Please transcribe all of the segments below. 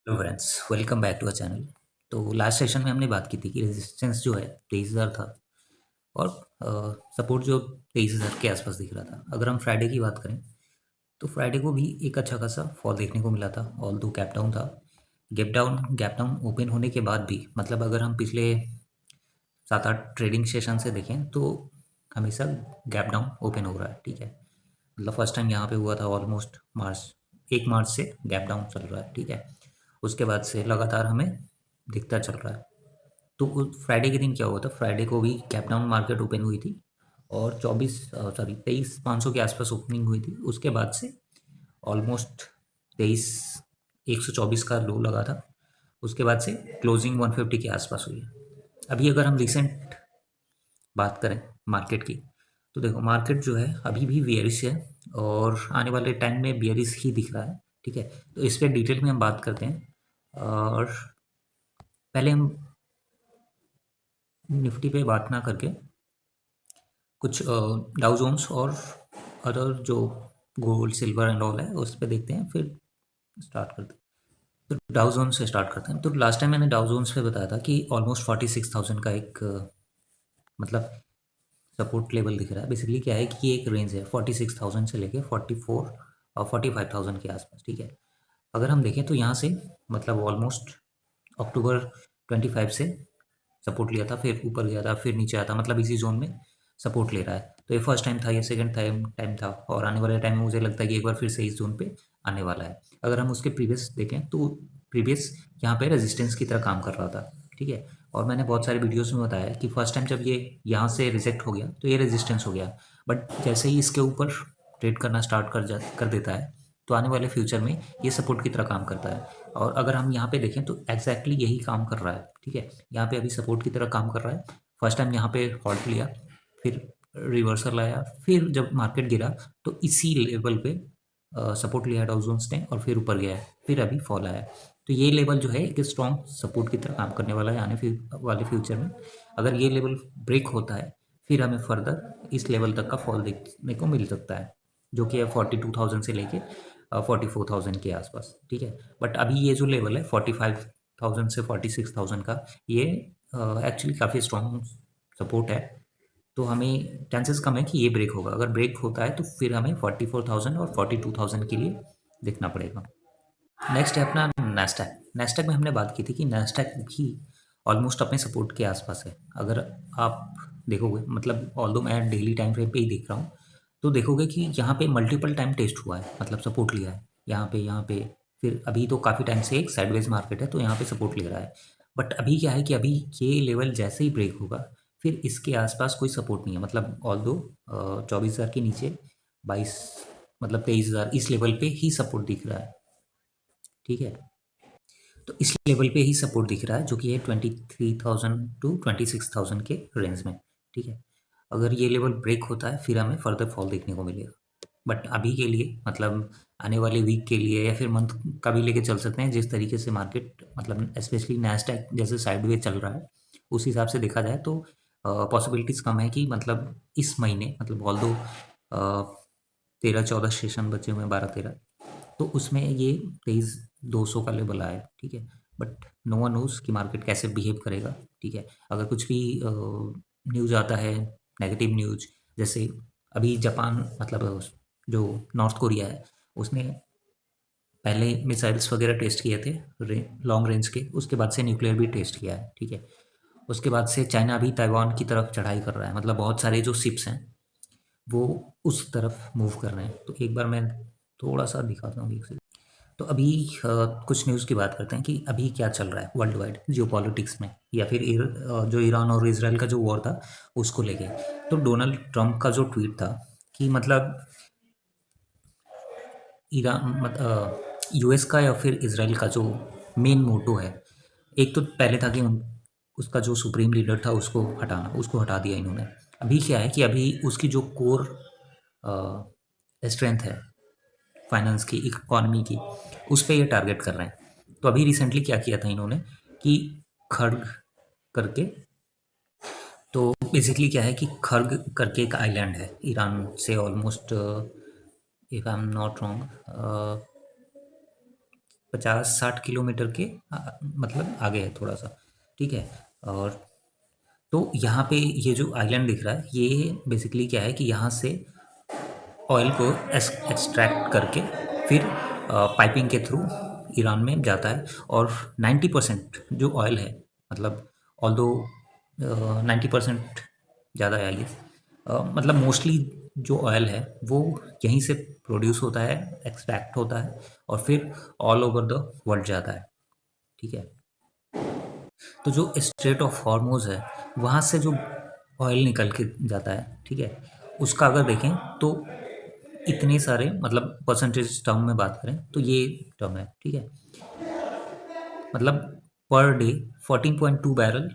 Hello friends, welcome back to a channel. तो last session में हमने बात की थी कि रेजिस्टेंस जो है 23,000 था और सपोर्ट जो 23,000 के आसपास दिख रहा था। अगर हम फ्राइडे की बात करें तो फ्राइडे को भी एक अच्छा खासा फॉल देखने को मिला था, ऑल दो गैप डाउन था। गैप डाउन ओपन होने के बाद भी मतलब अगर हम पिछले 7-8 ट्रेडिंग सेशन से देखें तो हमेशा गैप डाउन ओपन हो रहा है। ठीक है, मतलब फर्स्ट टाइम यहाँ पे हुआ था ऑलमोस्ट मार्च 1 मार्च से गैप डाउन चल रहा है। ठीक है, उसके बाद से लगातार हमें दिखता चल रहा है। तो फ्राइडे के दिन क्या हुआ था, फ्राइडे को भी गैप डाउन मार्केट ओपन हुई थी और 23,500 के आसपास ओपनिंग हुई थी। उसके बाद से ऑलमोस्ट 23,124 का लो लगा था। उसके बाद से क्लोजिंग 150 के आसपास हुई है। अभी अगर हम रिसेंट बात करें मार्केट की तो देखो, मार्केट जो है अभी भी बियरिश है और आने वाले टाइम में बियरिश ही दिख रहा है। ठीक है, तो इस पर डिटेल में हम बात करते हैं और पहले हम निफ्टी पे बात ना करके कुछ डाउ जोन्स और अदर जो गोल्ड सिल्वर एंड ऑल है उस पर देखते हैं, फिर स्टार्ट करते हैं। तो डाउ जोन्स से स्टार्ट करते हैं। तो लास्ट टाइम मैंने डाउ जोन्स पे बताया था कि ऑलमोस्ट 46,000 का एक मतलब सपोर्ट लेवल दिख रहा है। बेसिकली क्या है कि ये एक रेंज है 46,000 से लेके 44 और 45,000 के आसपास। ठीक है, अगर हम देखें तो यहाँ से मतलब ऑलमोस्ट अक्टूबर 25 से सपोर्ट लिया था, फिर ऊपर गया था, फिर नीचे आया था, मतलब इसी जोन में सपोर्ट ले रहा है। तो ये फर्स्ट टाइम था, ये सेकंड टाइम था और आने वाले टाइम में मुझे लगता है कि एक बार फिर से इस जोन पे आने वाला है। अगर हम उसके प्रीवियस देखें तो प्रीवियस यहाँ पे रेजिस्टेंस की तरह काम कर रहा था। ठीक है, और मैंने बहुत सारे वीडियोस में बताया कि फर्स्ट टाइम जब ये यहाँ से रिजेक्ट हो गया तो ये रेजिस्टेंस हो गया, बट जैसे ही इसके ऊपर ट्रेड करना स्टार्ट कर देता है तो आने वाले फ्यूचर में ये सपोर्ट की तरह काम करता है। और अगर हम यहाँ पे देखें तो एग्जैक्टली यही काम कर रहा है। ठीक है, यहाँ पे अभी सपोर्ट की तरह काम कर रहा है। फर्स्ट टाइम यहाँ पे हॉल्ट लिया, फिर रिवर्सल आया, फिर जब मार्केट गिरा तो इसी लेवल पे सपोर्ट लिया डाउ जोन्स ने और फिर ऊपर गया है, फिर अभी फॉल आया। तो ये लेवल जो है एक स्ट्रॉन्ग सपोर्ट की तरह काम करने वाला है आने वाले फ्यूचर में। अगर ये लेवल ब्रेक होता है फिर हमें फर्दर इस लेवल तक का फॉल देखने को मिल सकता है, जो कि है 42,000 से लेके 44,000 के आसपास। ठीक है, बट अभी ये जो लेवल है 45,000 से 46,000 का, ये एक्चुअली काफ़ी स्ट्रॉन्ग सपोर्ट है। तो हमें चांसेस कम है कि ये ब्रेक होगा। अगर ब्रेक होता है तो फिर हमें 44,000 और 42,000 के लिए देखना पड़ेगा। नेक्स्ट है अपना नेस्टैक। नेस्टैक में हमने बात की थी कि नेस्टैक भी ऑलमोस्ट अपने सपोर्ट के आसपास है। अगर आप देखोगे, मतलब ऑल्दो मैं डेली टाइम फ्रेम पे ही देख रहा हूँ, तो देखोगे कि यहाँ पे मल्टीपल टाइम टेस्ट हुआ है, मतलब सपोर्ट लिया है यहाँ पे, फिर अभी तो काफ़ी टाइम से एक साइडवेज मार्केट है तो यहाँ पे सपोर्ट ले रहा है। बट अभी क्या है कि अभी ये लेवल जैसे ही ब्रेक होगा फिर इसके आसपास कोई सपोर्ट नहीं है। मतलब ऑल्दो 24,000 के नीचे 22 मतलब 23,000 इस लेवल पे ही सपोर्ट दिख रहा है। ठीक है, तो इस लेवल पे ही सपोर्ट दिख रहा है जो कि है 23,000 टू 26,000 के रेंज में। ठीक है, अगर ये लेवल ब्रेक होता है फिर हमें फर्दर फॉल देखने को मिलेगा। बट अभी के लिए मतलब आने वाले वीक के लिए या फिर मंथ का भी लेके चल सकते हैं, जिस तरीके से मार्केट मतलब स्पेशली नैस्डैक जैसे साइडवेज चल रहा है उस हिसाब से देखा जाए तो पॉसिबिलिटीज़ कम है कि मतलब इस महीने मतलब ऑल दो 13-14 सेशन बचे हुए हैं, 12-13, तो उसमें ये 23,200 का लेवल आया है। ठीक है, बट नो वन नोज़ कि मार्केट कैसे बिहेव करेगा। ठीक है, अगर कुछ भी न्यूज़ आता है, नेगेटिव न्यूज़, जैसे अभी जापान मतलब जो नॉर्थ कोरिया है उसने पहले मिसाइल्स वगैरह टेस्ट किए थे लॉन्ग रेंज के, उसके बाद से न्यूक्लियर भी टेस्ट किया है। ठीक है, उसके बाद से चाइना भी ताइवान की तरफ चढ़ाई कर रहा है, मतलब बहुत सारे जो शिप्स हैं वो उस तरफ मूव कर रहे हैं। तो एक बार मैं थोड़ा सा दिखाता हूँ एक से। तो अभी कुछ न्यूज़ की बात करते हैं कि अभी क्या चल रहा है वर्ल्ड वाइड जियो पॉलिटिक्स में, या फिर जो ईरान और इसराइल का जो वॉर था उसको लेके। तो डोनाल्ड ट्रंप का जो ट्वीट था कि मतलब यूएस का या फिर इसराइल का जो मेन मोटो है, एक तो पहले था कि उसका जो सुप्रीम लीडर था उसको हटाना, उसको हटा दिया इन्होंने। अभी क्या है कि अभी उसकी जो कोर स्ट्रेंथ है फाइनेंस की, इकोनॉमी की, उस पे ये टारगेट कर रहे हैं। तो अभी रिसेंटली क्या किया था इन्होंने कि खर्ग करके, तो बेसिकली क्या है कि खर्ग करके एक आइलैंड है ईरान से almost, if I am not wrong, 50-60 kilometre के मतलब आगे है थोड़ा सा, ठीक है। और तो यहाँ पे ये जो आइलैंड दिख रहा है, ये बेसिकली क्या है कि यहाँ से ऑयल को एक्सट्रैक्ट करके फिर पाइपिंग के थ्रू ईरान में जाता है। और 90% जो ऑयल है, मतलब ऑल्दो 90% ज़्यादा है आई गेस, मतलब मोस्टली जो ऑयल है वो यहीं से प्रोड्यूस होता है, एक्सट्रैक्ट होता है और फिर ऑल ओवर द वर्ल्ड जाता है, ठीक है। तो जो स्ट्रेट ऑफ हॉर्मोज है, वहाँ से जो ऑयल निकल के जाता है, ठीक है, उसका अगर देखें तो इतने सारे, मतलब परसेंटेज टर्म में बात करें तो ये टर्म है, ठीक है। मतलब पर डे 14.2 बैरल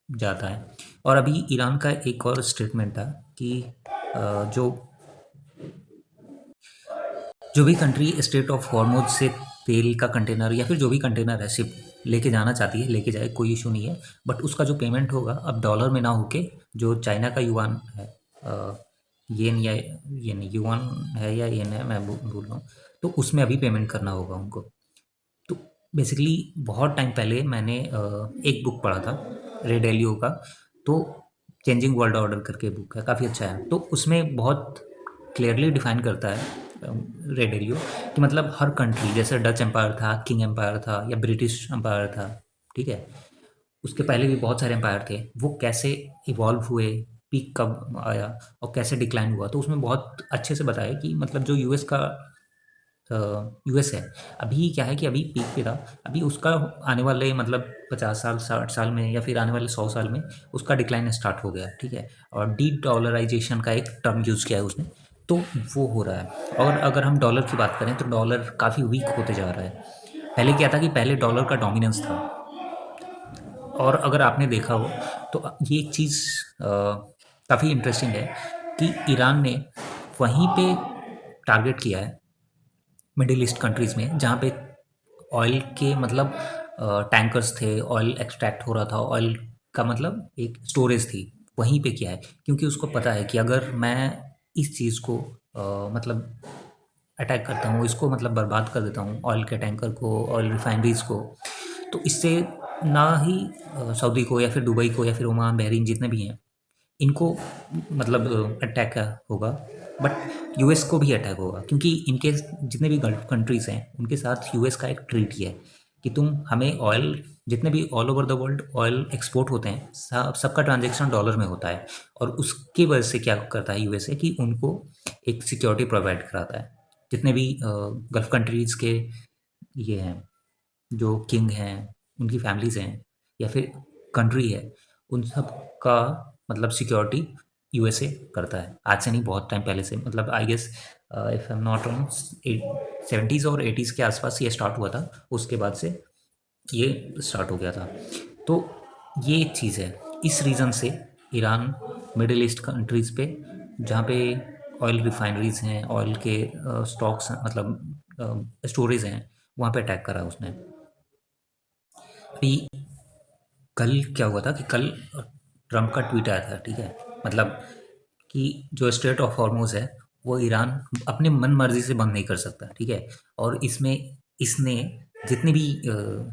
जाता है। और अभी ईरान का एक और स्टेटमेंट था कि जो जो भी कंट्री स्टेट ऑफ हॉर्मोज से तेल का कंटेनर या फिर जो भी कंटेनर है शिप लेके जाना चाहती है, लेके जाए, कोई इशू नहीं है। बट उसका जो पेमेंट होगा अब डॉलर में ना होके जो चाइना का युआन है, येन या येन, युआन है या येन है, मैं भूल रहा हूँ, तो उसमें अभी पेमेंट करना होगा उनको। तो बेसिकली बहुत टाइम पहले मैंने एक बुक पढ़ा था रे डेलियो का, तो चेंजिंग वर्ल्ड ऑर्डर करके बुक है, काफ़ी अच्छा है। तो उसमें बहुत क्लियरली डिफाइन करता है रे डेलियो कि मतलब हर कंट्री, जैसे डच एम्पायर था, किंग एम्पायर था या ब्रिटिश एम्पायर था, ठीक है, उसके पहले भी बहुत सारे एम्पायर थे, वो कैसे इवॉल्व हुए, पीक कब आया और कैसे डिक्लाइन हुआ। तो उसमें बहुत अच्छे से बताया कि मतलब जो यूएस का यूएस है, अभी क्या है कि अभी पीक पे था, अभी उसका आने वाले मतलब 50 साल 60 साल में या फिर आने वाले 100 साल में उसका डिक्लाइन स्टार्ट हो गया, ठीक है। और डी डॉलराइजेशन का एक टर्म यूज़ किया है उसने, तो वो हो रहा है। और अगर हम डॉलर की बात करें तो डॉलर काफ़ी वीक होते जा रहा है। पहले क्या था कि पहले डॉलर का डोमिनेंस था। और अगर आपने देखा हो तो ये एक चीज़ काफ़ी इंटरेस्टिंग है कि ईरान ने वहीं पे टारगेट किया है मिडिल ईस्ट कंट्रीज़ में, जहाँ पे ऑयल के मतलब टैंकर्स थे, ऑयल एक्सट्रैक्ट हो रहा था, ऑयल का मतलब एक स्टोरेज थी, वहीं पे किया है। क्योंकि उसको पता है कि अगर मैं इस चीज़ को मतलब अटैक करता हूँ, इसको मतलब बर्बाद कर देता हूँ, ऑयल के टैंकर को, ऑयल रिफाइनरीज़ को, तो इससे ना ही सऊदी को या फिर दुबई को या फिर ओमान, बहरीन, जितने भी हैं, इनको मतलब अटैक होगा, बट यूएस को भी अटैक होगा। क्योंकि इनके जितने भी गल्फ कंट्रीज़ हैं उनके साथ यूएस का एक ट्रीटी है कि तुम हमें ऑयल, जितने भी all over the world oil export होते हैं, सबका ट्रांजेक्शन डॉलर में होता है। और उसकी वजह से क्या करता है यूएसए कि उनको एक सिक्योरिटी प्रोवाइड कराता है। जितने भी गल्फ कंट्रीज़ के ये हैं, जो किंग हैं, उनकी फैमिलीज़ हैं या फिर कंट्री है, उन सब का मतलब सिक्योरिटी यूएसए करता है। आज से नहीं, बहुत टाइम पहले से, मतलब I guess if I am not wrong 70s और 80s के आसपास ये स्टार्ट हुआ था। उसके बाद से ये स्टार्ट हो गया था। तो ये एक चीज़ है, इस रीज़न से ईरान मिडिल ईस्ट कंट्रीज़ पे, जहाँ पे ऑयल रिफाइनरीज़ हैं, ऑयल के स्टॉक्स मतलब स्टोरेज हैं, वहाँ पे अटैक करा उसने। अभी कल क्या हुआ था कि कल ट्रम्प का ट्वीट आया था, ठीक है, मतलब कि जो स्ट्रेट ऑफ हॉर्मोज है वो ईरान अपने मन मर्जी से बंद नहीं कर सकता, ठीक है। और इसमें इसने जितनी भी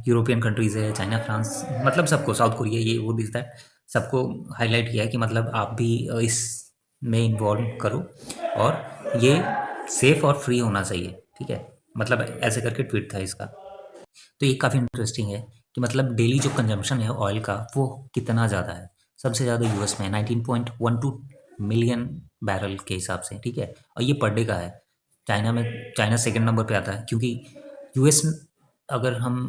यूरोपियन कंट्रीज़ है, चाइना, फ्रांस, मतलब सबको, साउथ कोरिया, ये वो दिस दैट, सबको हाईलाइट किया है कि मतलब आप भी इस में इन्वॉल्व करो और ये सेफ और फ्री होना चाहिए, ठीक है। मतलब ऐसे करके ट्वीट था इसका। तो ये काफ़ी इंटरेस्टिंग है कि मतलब डेली जो कंजम्पशन है ऑयल का वो कितना ज़्यादा है। सबसे ज़्यादा यूएस में 19.12 मिलियन बैरल के हिसाब से, ठीक है। और ये पर डे का है। चाइना में, चाइना सेकंड नंबर पे आता है, क्योंकि यूएस, अगर हम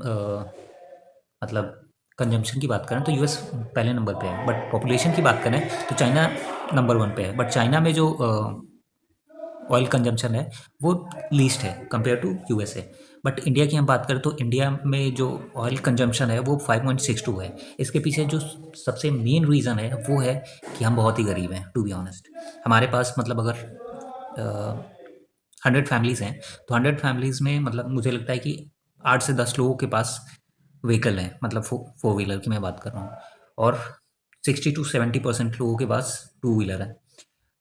मतलब कंजम्पशन की बात करें तो यूएस पहले नंबर पे है, बट पॉपुलेशन की बात करें तो चाइना नंबर 1 पे है। बट चाइना में जो ऑयल कंजम्पशन है वो लीस्ट है compare to USA. But India की हम बात करें तो इंडिया में जो ऑयल कंजम्पशन है वो 5.62 है। इसके पीछे जो सबसे मेन रीज़न है वो है कि हम बहुत ही गरीब हैं, टू बी ऑनेस्ट। हमारे पास मतलब अगर 100 फैमिलीज़ हैं तो 100 फैमिलीज़ में मतलब मुझे लगता है कि 8 से 10 लोगों के पास व्हीकल है, मतलब फोर व्हीलर की मैं बात कर रहा हूँ। और 60 to 70% लोगों के पास टू व्हीलर है।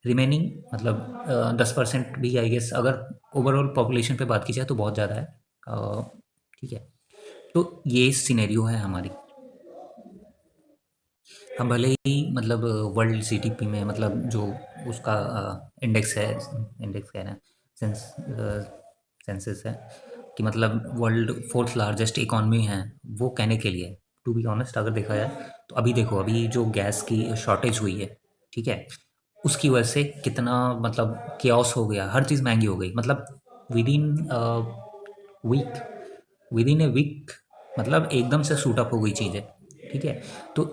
रिमेनिंग मतलब 10% भी आई गेस, अगर ओवरऑल पॉपुलेशन पे बात की जाए तो बहुत ज़्यादा है, ठीक है। तो ये सिनेरियो है हमारी। हम भले ही मतलब वर्ल्ड जीडीपी में मतलब जो उसका इंडेक्स है, इंडेक्स कह रहे हैं, सेंसस है कि मतलब वर्ल्ड फोर्थ लार्जेस्ट इकॉनमी है, वो कहने के लिए टू बी ऑनेस्ट अगर देखा जाए तो अभी देखो, अभी जो गैस की शॉर्टेज हुई है, ठीक है, उसकी वजह से कितना मतलब केओस हो गया, हर चीज़ महंगी हो गई, मतलब within week, within a week, मतलब एकदम से शूट अप हो गई चीज़ें, ठीक है। तो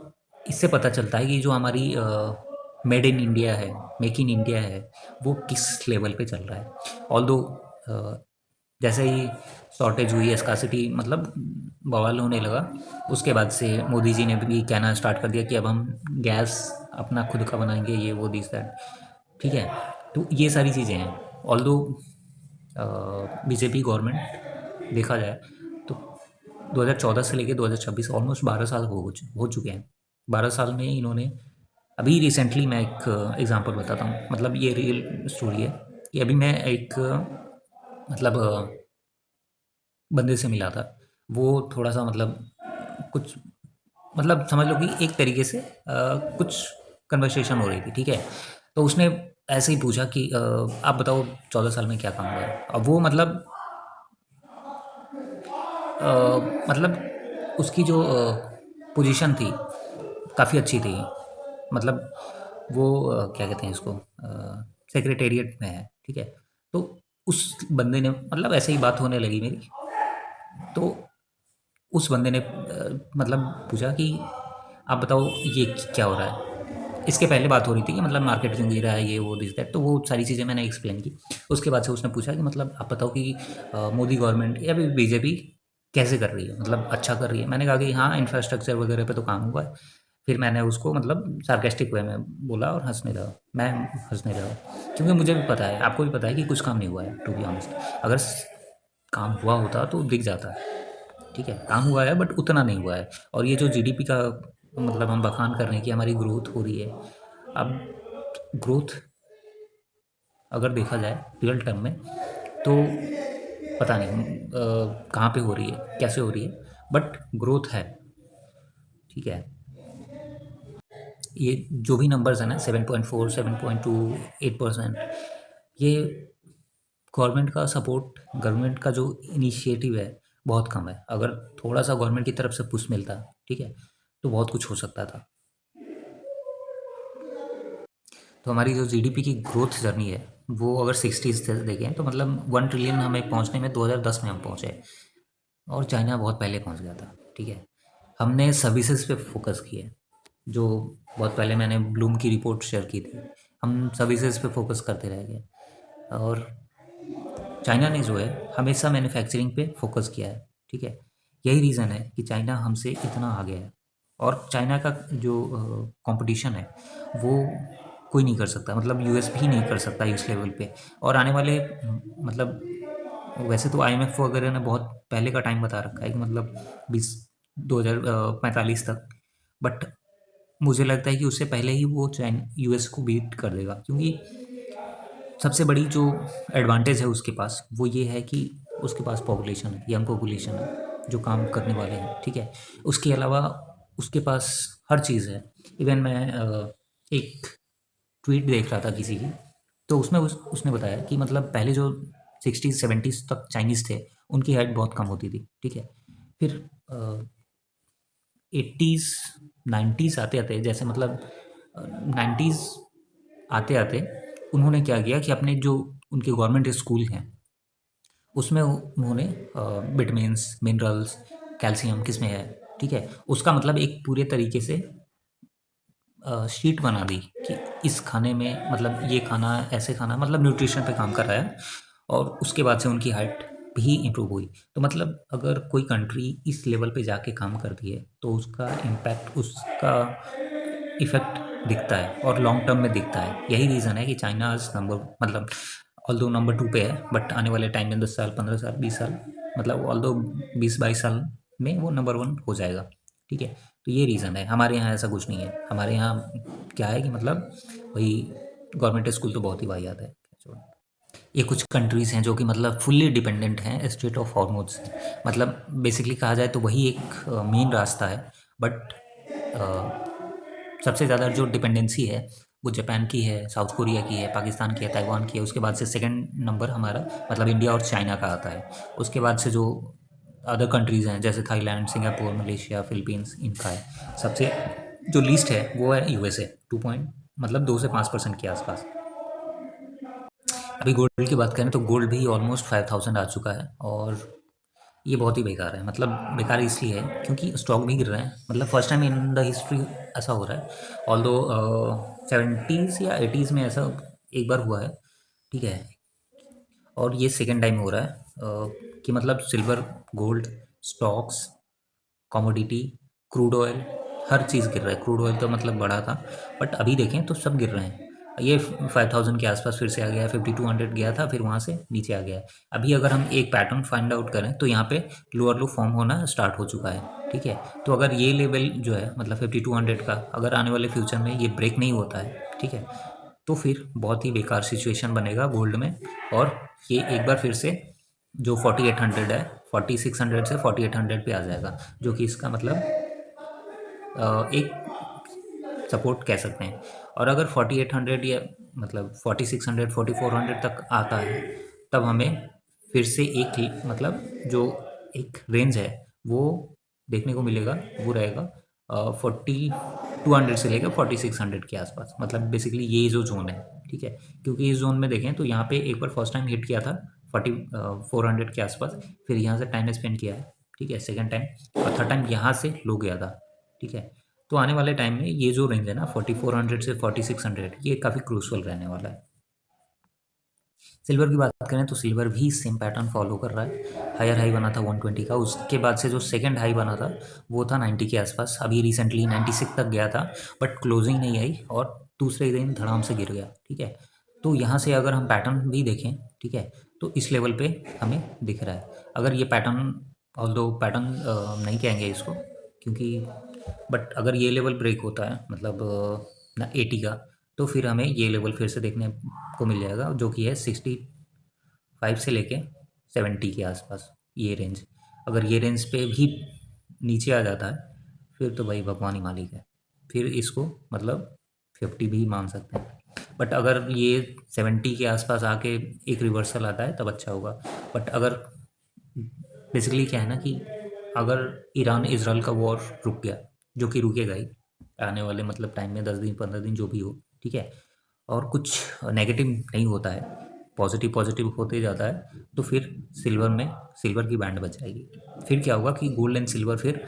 इससे पता चलता है कि जो हमारी मेड इन इंडिया है, मेक इन इंडिया है, वो किस लेवल पे चल रहा है। ऑल्दो जैसे ही शॉर्टेज हुई, स्कार्सिटी मतलब बवाल होने लगा, उसके बाद से मोदी जी ने भी कहना स्टार्ट कर दिया कि अब हम गैस अपना खुद का बनाएंगे, ये वो दिस दैट, ठीक है। तो ये सारी चीज़ें हैं। ऑल्दो बीजेपी गवर्नमेंट देखा जाए तो 2014 से लेकर 2026 ऑलमोस्ट 12 साल हो चुके हैं। 12 साल में इन्होंने, अभी रिसेंटली मैं एक एग्जांपल बताता हूँ, मतलब ये रियल स्टोरी है कि अभी मैं एक मतलब बंदे से मिला था। वो थोड़ा-सा मतलब कुछ मतलब समझ लो कि एक तरीके से कुछ कन्वर्सेशन हो रही थी, ठीक है? तो उसने ऐसे ही पूछा कि आप बताओ 14 साल में क्या काम हुआ है? अब वो मतलब उसकी जो पोजीशन थी, काफ़ी अच्छी थी। मतलब वो क्या कहते हैं इसको, सेक्रेटेरिएट में है, ठीक है? तो उस बंदे ने मतलब ऐसे ही बात होने लगी मेरी, तो उस बंदे ने मतलब पूछा कि आप बताओ ये क्या हो रहा है? इसके पहले बात हो रही थी कि मतलब मार्केट क्यों गिरा है, ये वो दिस दैट, तो वो सारी चीज़ें मैंने एक्सप्लेन की। उसके बाद से उसने पूछा कि मतलब आप बताओ कि मोदी गवर्नमेंट या फिर बीजेपी कैसे कर रही है, मतलब अच्छा कर रही है? मैंने कहा कि हाँ, इंफ्रास्ट्रक्चर वगैरह पे तो काम हुआ है। फिर मैंने उसको मतलब सार्कास्टिक वे में बोला और हँसने लगा। मैं हँसने लगा क्योंकि मुझे भी पता है, आपको भी पता है कि कुछ काम नहीं हुआ है, टू बी ऑनेस्ट। अगर काम हुआ होता तो दिख जाता, ठीक है? काम हुआ है बट उतना नहीं हुआ है। और ये जो जीडीपी का मतलब हम बखान कर रहे हैं कि हमारी ग्रोथ हो रही है, अब ग्रोथ अगर देखा जाए रियल टर्म में तो पता नहीं कहाँ पे हो रही है, कैसे हो रही है, बट ग्रोथ है, ठीक है। ये जो भी नंबर्स हैं ना, 7.4, 7.2, 8%, ये गवर्नमेंट का सपोर्ट, गवर्नमेंट का जो इनिशिएटिव है, बहुत कम है। अगर थोड़ा सा गवर्नमेंट की तरफ से पुश मिलता, ठीक है, तो बहुत कुछ हो सकता था। तो हमारी जो जीडीपी की ग्रोथ जर्नी है, वो अगर 60s से देखें तो मतलब 1 ट्रिलियन हमें पहुंचने में 2010 में हम पहुंचे, और चाइना बहुत पहले पहुंच गया था, ठीक है। हमने सर्विसेज पे फोकस किया, जो बहुत पहले मैंने ब्लूम की रिपोर्ट शेयर की थी। हम सर्विसेज पे फोकस करते रह गए, और चाइना ने जो है हमेशा मैन्युफैक्चरिंग पे फोकस किया है, ठीक है। यही रीज़न है कि चाइना हमसे इतना आगे है, और चाइना का जो कंपटीशन है वो कोई नहीं कर सकता, मतलब यूएस भी नहीं कर सकता इस लेवल पे। और आने वाले मतलब वैसे तो आईएमएफ वगैरह ने बहुत पहले का टाइम बता रखा है कि मतलब 2045 तक, बट मुझे लगता है कि उससे पहले ही वो चाइन यूएस को बीट कर देगा, क्योंकि सबसे बड़ी जो एडवांटेज है उसके पास, वो ये है कि उसके पास पॉपुलेशन है, यंग पॉपुलेशन है, जो काम करने वाले हैं, ठीक है। उसके अलावा उसके पास हर चीज़ है। इवन मैं एक ट्वीट देख रहा था किसी की, तो उसमें उसने बताया कि मतलब पहले जो 60s 70s तक चाइनीज़ थे, उनकी हाइट बहुत कम होती थी, ठीक है। फिर 80s 90s आते आते, जैसे मतलब 90s आते आते उन्होंने क्या किया कि अपने जो उनके गवर्नमेंट स्कूल हैं, उसमें उन्होंने विटामिन्स, मिनरल्स, कैल्शियम किस में है, ठीक है, उसका मतलब एक पूरे तरीके से शीट बना दी कि इस खाने में मतलब ये खाना, ऐसे खाना, मतलब न्यूट्रिशन पे काम कर रहा है, और उसके बाद से उनकी हाइट भी इम्प्रूव हुई। तो मतलब अगर कोई कंट्री इस लेवल पे जाके काम करती है तो उसका इम्पैक्ट, उसका इफ़ेक्ट दिखता है, और लॉन्ग टर्म में दिखता है। यही रीज़न है कि चाइना आज नंबर मतलब ऑल्दो नंबर 2 पे है, बट आने वाले टाइम में 10 साल, 15 साल, 20 साल, मतलब ऑल्दो 20-22 साल में वो नंबर 1 हो जाएगा, ठीक है। तो ये रीज़न है। हमारे यहाँ ऐसा कुछ नहीं है। हमारे यहाँ क्या है कि मतलब वही गवर्नमेंट स्कूल तो बहुत ही वाहियात है। ये कुछ कंट्रीज़ हैं जो कि मतलब फुल्ली डिपेंडेंट हैं स्ट्रेट ऑफ हॉर्मुज से। मतलब बेसिकली कहा जाए तो वही एक मेन रास्ता है, बट सबसे ज़्यादा जो डिपेंडेंसी है वो जापान की है, साउथ कोरिया की है, पाकिस्तान की है, ताइवान की है। उसके बाद से सेकंड नंबर हमारा मतलब इंडिया और चाइना का आता है। उसके बाद से जो अदर कंट्रीज़ हैं जैसे थाईलैंड, सिंगापुर, मलेशिया, फिलीपींस, इनका है। सबसे जो लीस्ट है वो है यूएसए, 2 पॉइंट मतलब 2 से 5% के आसपास। अभी गोल्ड की बात करें तो गोल्ड भी ऑलमोस्ट 5000 आ चुका है, और ये बहुत ही बेकार है। मतलब बेकार इसलिए है क्योंकि स्टॉक भी गिर रहे हैं। मतलब first time in the history ऐसा हो रहा है। ऑल्दो 70s या 80s में ऐसा एक बार हुआ है, ठीक है, और ये सेकेंड टाइम हो रहा है कि मतलब silver, gold, stocks, commodity, crude oil, हर चीज़ गिर रहा है। क्रूड ऑयल तो मतलब बढ़ा था, बट अभी देखें तो सब गिर रहे हैं। ये 5000 के आसपास फिर से आ गया है, 5200 गया था, फिर वहाँ से नीचे आ गया है। अभी अगर हम एक पैटर्न फाइंड आउट करें तो यहाँ पे लोअर लो फॉर्म होना स्टार्ट हो चुका है, ठीक है। तो अगर ये लेवल जो है मतलब 5200 का अगर आने वाले फ्यूचर में ये ब्रेक नहीं होता है, ठीक है, तो फिर बहुत ही बेकार सिचुएशन बनेगा गोल्ड में। और ये एक बार फिर से जो 4800 है, 4600 से 4800 पे आ जाएगा, जो कि इसका मतलब एक सपोर्ट कह सकते हैं। और अगर 4800 या मतलब 4600, 4400 तक आता है, तब हमें फिर से एक मतलब जो एक रेंज है वो देखने को मिलेगा। वो रहेगा 4200 से लेकर 4600 के आसपास। मतलब बेसिकली ये जो जोन है, ठीक है, क्योंकि इस जोन में देखें तो यहाँ पे एक बार फर्स्ट टाइम हिट किया था 400 के आसपास, फिर यहाँ से टाइम स्पेंड किया है, ठीक है, सेकेंड टाइम, और थर्ड टाइम यहाँ से लो गया था, ठीक है। तो आने वाले टाइम में ये जो रेंज है ना 4400 से 4600, ये काफ़ी क्रूशल रहने वाला है। सिल्वर की बात करें तो सिल्वर भी सेम पैटर्न फॉलो कर रहा है। हायर हाई बना था 120 का, उसके बाद से जो सेकंड हाई बना था वो था 90 के आसपास। अभी रिसेंटली 96 तक गया था, बट क्लोजिंग नहीं आई और दूसरे ही दिन धड़ाम से गिर गया, ठीक है। तो यहाँ से अगर हम पैटर्न भी देखें, ठीक है, तो इस लेवल पे हमें दिख रहा है। अगर ये पैटर्न, ऑल्दो पैटर्न नहीं कहेंगे इसको, क्योंकि बट अगर ये लेवल ब्रेक होता है मतलब ना 80 का, तो फिर हमें ये लेवल फिर से देखने को मिल जाएगा, जो कि है 65 से लेके 70 के आसपास ये रेंज। अगर ये रेंज पे भी नीचे आ जाता है फिर तो भाई भगवान ही मालिक है, फिर इसको मतलब 50 भी मान सकते हैं। बट अगर ये 70 के आसपास आके एक रिवर्सल आता है तब अच्छा होगा। बट अगर बेसिकली क्या है ना कि अगर ईरान इजराइल का वॉर रुक गया, जो कि रुकेगा ही आने वाले मतलब टाइम में, 10 दिन 15 दिन जो भी हो, ठीक है, और कुछ नेगेटिव नहीं होता है, पॉजिटिव पॉजिटिव होते जाता है, तो फिर सिल्वर में सिल्वर की बैंड बच जाएगी। फिर क्या होगा कि गोल्ड एंड सिल्वर फिर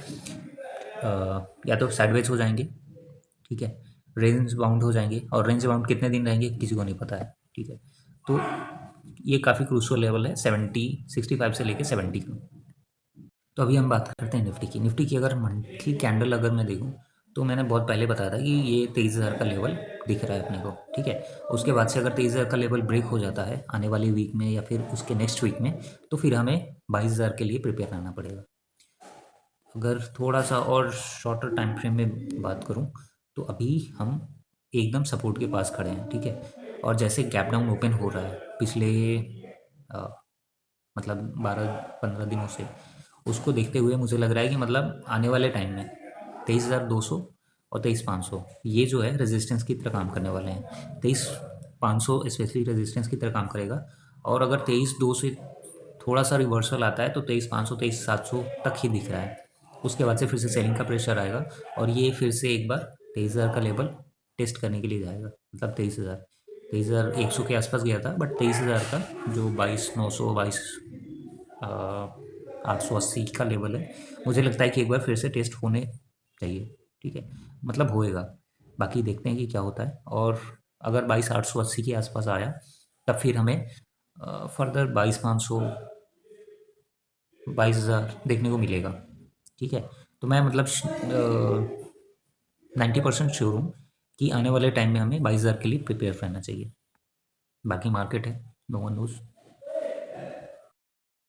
या तो साइडवेज हो जाएंगे, ठीक है, रेंज बाउंड हो जाएंगे, और रेंज बाउंड कितने दिन रहेंगे किसी को नहीं पता है, ठीक है। तो ये काफ़ी क्रूशियल लेवल है 65 से लेके 70 का। तो अभी हम बात करते हैं निफ्टी की। निफ्टी की अगर मंथली कैंडल अगर मैं देखूँ तो मैंने बहुत पहले बताया था कि ये 23,000 का लेवल दिख रहा है अपने को, ठीक है। उसके बाद से अगर 23,000 का लेवल ब्रेक हो जाता है आने वाली वीक में या फिर उसके नेक्स्ट वीक में, तो फिर हमें 22,000 के लिए प्रिपेयर रहना पड़ेगा। अगर थोड़ा सा और शॉर्टर टाइम फ्रेम में बात करूँ तो अभी हम एकदम सपोर्ट के पास खड़े हैं, ठीक है। और जैसे गैप डाउन ओपन हो रहा है पिछले अ, मतलब 12-15 दिनों से, उसको देखते हुए मुझे लग रहा है कि मतलब आने वाले टाइम में 23,200 और 23,500 ये जो है रेजिस्टेंस की तरह काम करने वाले हैं। 23,500 स्पेशली रेजिस्टेंस की तरह काम करेगा। और अगर 23,200 से थोड़ा सा रिवर्सल आता है तो 23,500 23,700 तक ही दिख रहा है। उसके बाद से फिर से सेलिंग का प्रेशर आएगा, और ये फिर से एक बार 23,000 का लेवल टेस्ट करने के लिए जाएगा। मतलब 23,100 के आसपास गया था, बट 23,000 का जो 22,900 880 का लेवल है, मुझे लगता है कि एक बार फिर से टेस्ट होने चाहिए, ठीक है, मतलब होएगा। बाकी देखते हैं कि क्या होता है। और अगर 22,880 के आसपास आया तब फिर हमें फर्दर 22,500 22,000 देखने को मिलेगा, ठीक है। तो मैं मतलब 90% श्योर हूँ कि आने वाले टाइम में हमें 22,000 के लिए प्रिपेयर रहना चाहिए। बाकी मार्केट है, नो वन नोज।